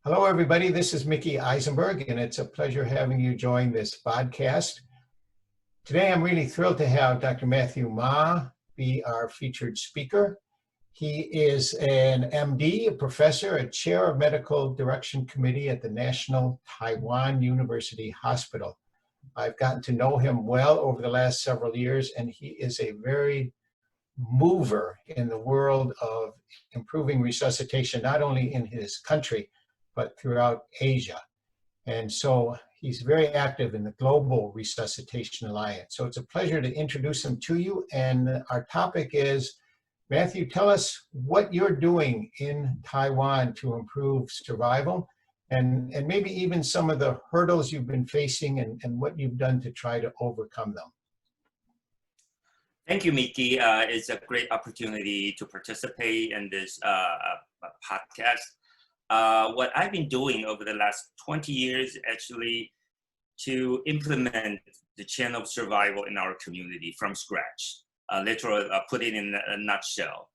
Hello, everybody. This is Mickey Eisenberg, and it's a pleasure having you join this podcast. Today, I'm really thrilled to have Dr. Matthew Ma be our featured speaker. He is an MD, a professor, a chair of medical direction committee at the National Taiwan University Hospital. I've gotten to know him well over the last several years, and he is a very mover in the world of improving resuscitation, not only in his country, but throughout Asia. And so he's very active in the Global Resuscitation Alliance. So it's a pleasure to introduce him to you. And our topic is, Matthew, tell us what you're doing in Taiwan to improve survival, and maybe even some of the hurdles you've been facing and what you've done to try to overcome them. Thank you, Mickey. It's a great opportunity to participate in this podcast. What I've been doing over the last 20 years, actually, to implement the chain of survival in our community from scratch, literally put it in a nutshell.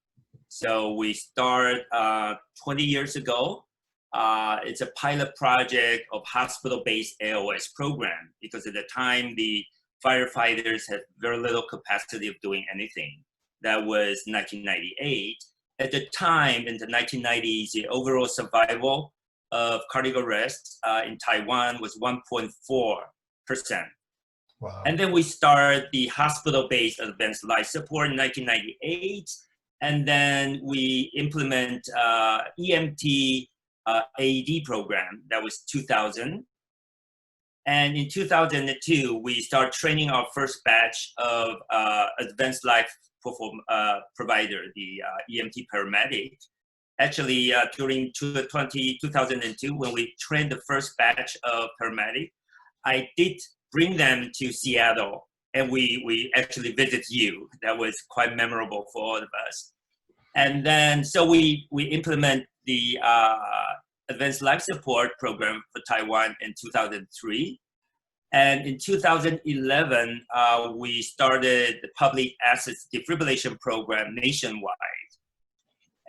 So we start 20 years ago. It's a pilot project of hospital-based ALS program, because at the time, the firefighters had very little capacity of doing anything. That was 1998. At the time, in the 1990s, the overall survival of cardiac arrest in Taiwan was 1.4%. Wow. And then we started the hospital-based advanced life support in 1998. And then we implement EMT AED program. That was 2000. And in 2002, we start training our first batch of advanced life provider, the EMT paramedic. Actually, during 2002, when we trained the first batch of paramedic, I did bring them to Seattle, and we actually visited you. That was quite memorable for all of us. And then, so we implement the Advanced Life Support Program for Taiwan in 2003. And in 2011, we started the Public Access Defibrillation Program nationwide.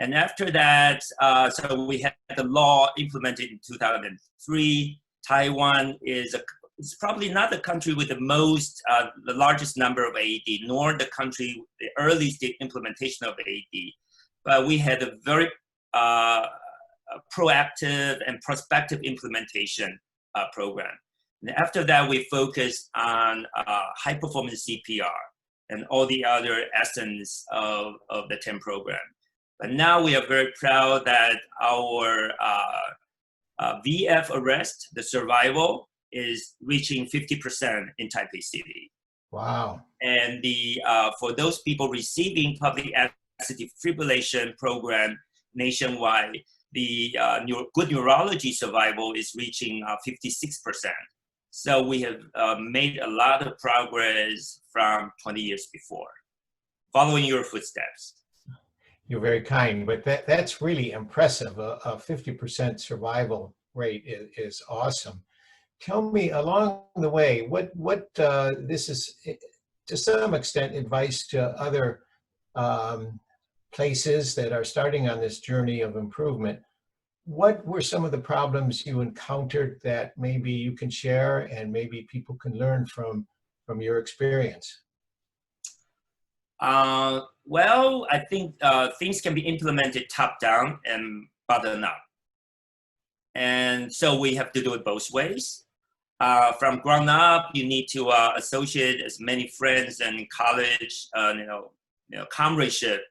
And after that, so we had the law implemented in 2003. Taiwan is it's probably not the country with the largest number of AED, nor the country, the earliest implementation of AED. But we had a very proactive and prospective implementation program. And after that, we focused on high-performance CPR and all the other essence of the TEM program. But now we are very proud that our VF arrest, the survival, is reaching 50% in Taipei City. Wow. And for those people receiving public access defibrillation program nationwide, the good neurology survival is reaching 56%. So we have made a lot of progress from 20 years before, following your footsteps. You're very kind, but that's really impressive. A 50% survival rate is awesome. Tell me, along the way, what this is, to some extent, advice to other places that are starting on this journey of improvement. What were some of the problems you encountered that maybe you can share and maybe people can learn from your experience? Well, I think things can be implemented top-down and bottom-up. And so we have to do it both ways. From ground up, you need to associate as many friends and college, comradeship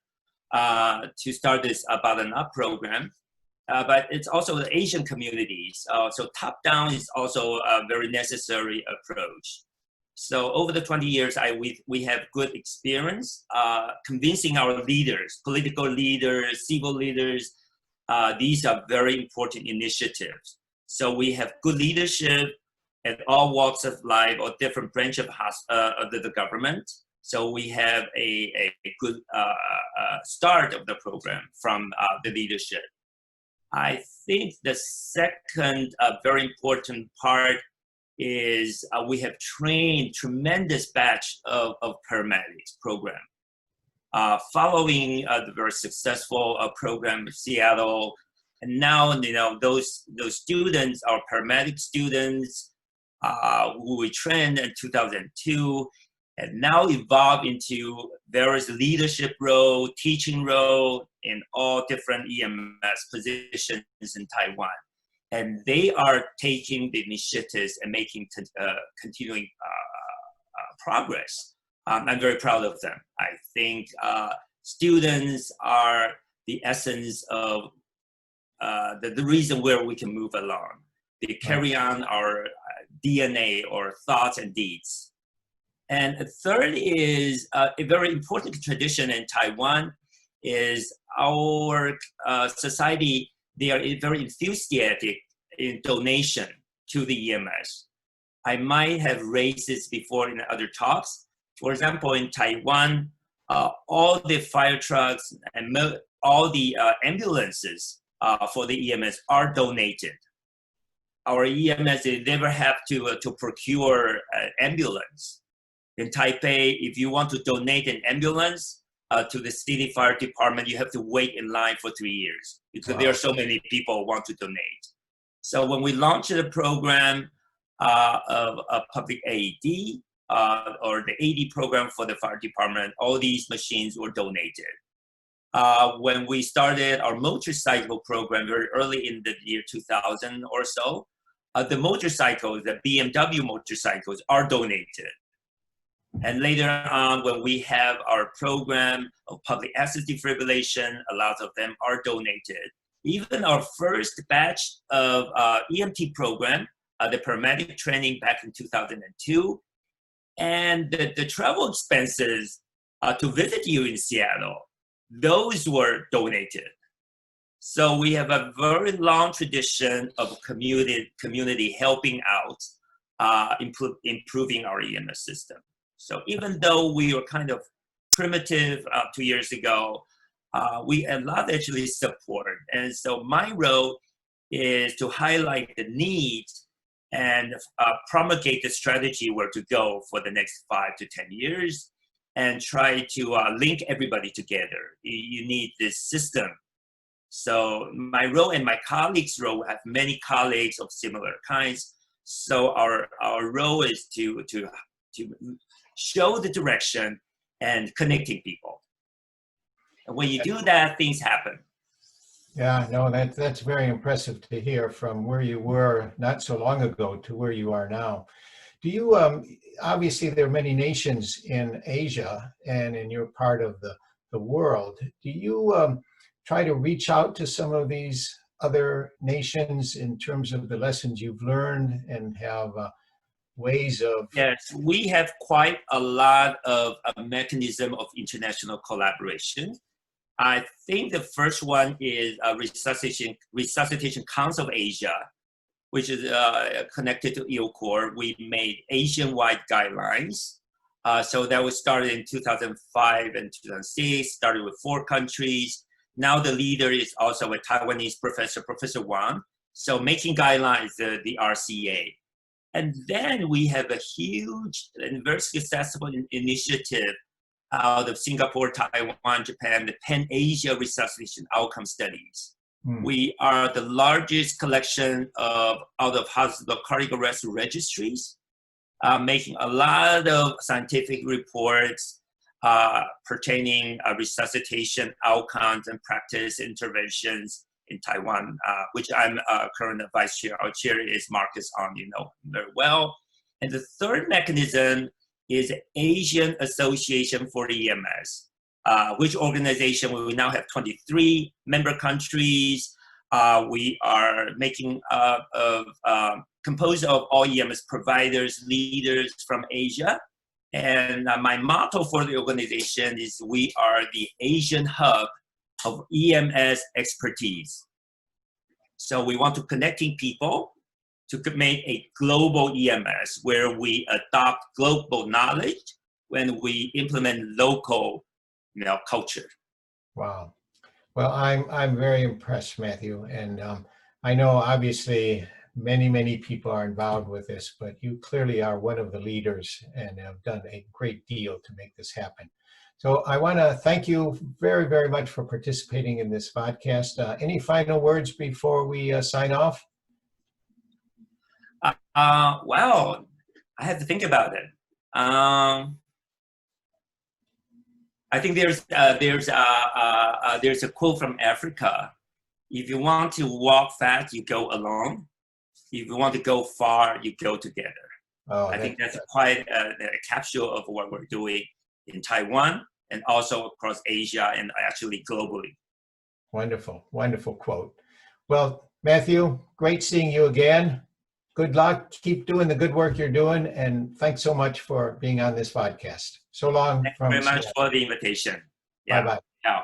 to start this bottom-up program. But it's also the Asian communities. So top-down is also a very necessary approach. So over the 20 years, we have good experience convincing our leaders, political leaders, civil leaders. These are very important initiatives. So we have good leadership at all walks of life or different branch of the government. So we have a good start of the program from the leadership. I think the second very important part is we have trained tremendous batch of paramedics program. Following the very successful program in Seattle, And now, those students are paramedic students who we trained in 2002, and now evolved into various leadership role, teaching role in all different EMS positions in Taiwan. And they are taking the initiatives and making continuing progress. I'm very proud of them. I think students are the essence of the reason where we can move along. They carry on our DNA or thoughts and deeds. And the third is a very important tradition in Taiwan is our society. They are very enthusiastic in donation to the EMS. I might have raised this before in other talks. For example, in Taiwan, all the fire trucks and all the ambulances for the EMS are donated. Our EMS, they never have to procure an ambulance. In Taipei, if you want to donate an ambulance to the city fire department, you have to wait in line for 3 years because there are so many people who want to donate. So when we launched the program of public AED or the AED program for the fire department, all these machines were donated. When we started our motorcycle program very early in the year 2000 or so, the motorcycles, the BMW motorcycles are donated. And later on, when we have our program of public access defibrillation, a lot of them are donated. Even our first batch of EMT program, the paramedic training back in 2002, and the travel expenses to visit you in Seattle, those were donated. So we have a very long tradition of community helping out, improving our EMS system. So even though we were kind of primitive 2 years ago, we a lot actually support. And so my role is to highlight the needs and promulgate the strategy where to go for the next 5 to 10 years and try to link everybody together. You need this system. So my role and my colleagues' role, I have many colleagues of similar kinds. So our role is to show the direction and connecting people. And when you do that, things happen. Yeah, no, that's very impressive to hear from where you were not so long ago to where you are now. Do you, obviously there are many nations in Asia and in your part of the world. Do you try to reach out to some of these other nations in terms of the lessons you've learned and have ways of... Yes, we have quite a lot of a mechanism of international collaboration. I think the first one is Resuscitation Council of Asia, which is connected to ILCOR. We made Asian-wide guidelines. So that was started in 2005 and 2006, started with 4 countries. Now the leader is also a Taiwanese professor, Professor Wang. So making guidelines, the RCA. And then we have a huge and very successful initiative out of Singapore, Taiwan, Japan, the Pan-Asia Resuscitation Outcome Studies. We are the largest collection of out-of-hospital cardiac arrest registries, making a lot of scientific reports pertaining resuscitation outcomes and practice interventions in Taiwan, which I'm current vice chair. Our chair is Marcus Ong, you know very well. And the third mechanism is Asian Association for EMS, which organization we now have 23 member countries. We are making composed of all EMS providers, leaders from Asia. And my motto for the organization is we are the Asian hub of EMS expertise. So we want to connecting people to make a global EMS where we adopt global knowledge when we implement local culture. Wow. Well, I'm very impressed, Matthew. And I know obviously many people are involved with this, but you clearly are one of the leaders and have done a great deal to make this happen. So I want to thank you very, very much for participating in this podcast. Any final words before we sign off? Well, I have to think about it. I think there's a quote from Africa. If you want to walk fast, you go alone. If you want to go far, you go together. Oh, I think that's quite a capsule of what we're doing in Taiwan and also across Asia and actually globally. Wonderful, wonderful quote. Well, Matthew, great seeing you again. Good luck. Keep doing the good work you're doing. And thanks so much for being on this podcast. So long. Thank you very much for the invitation. Bye-bye. Ciao.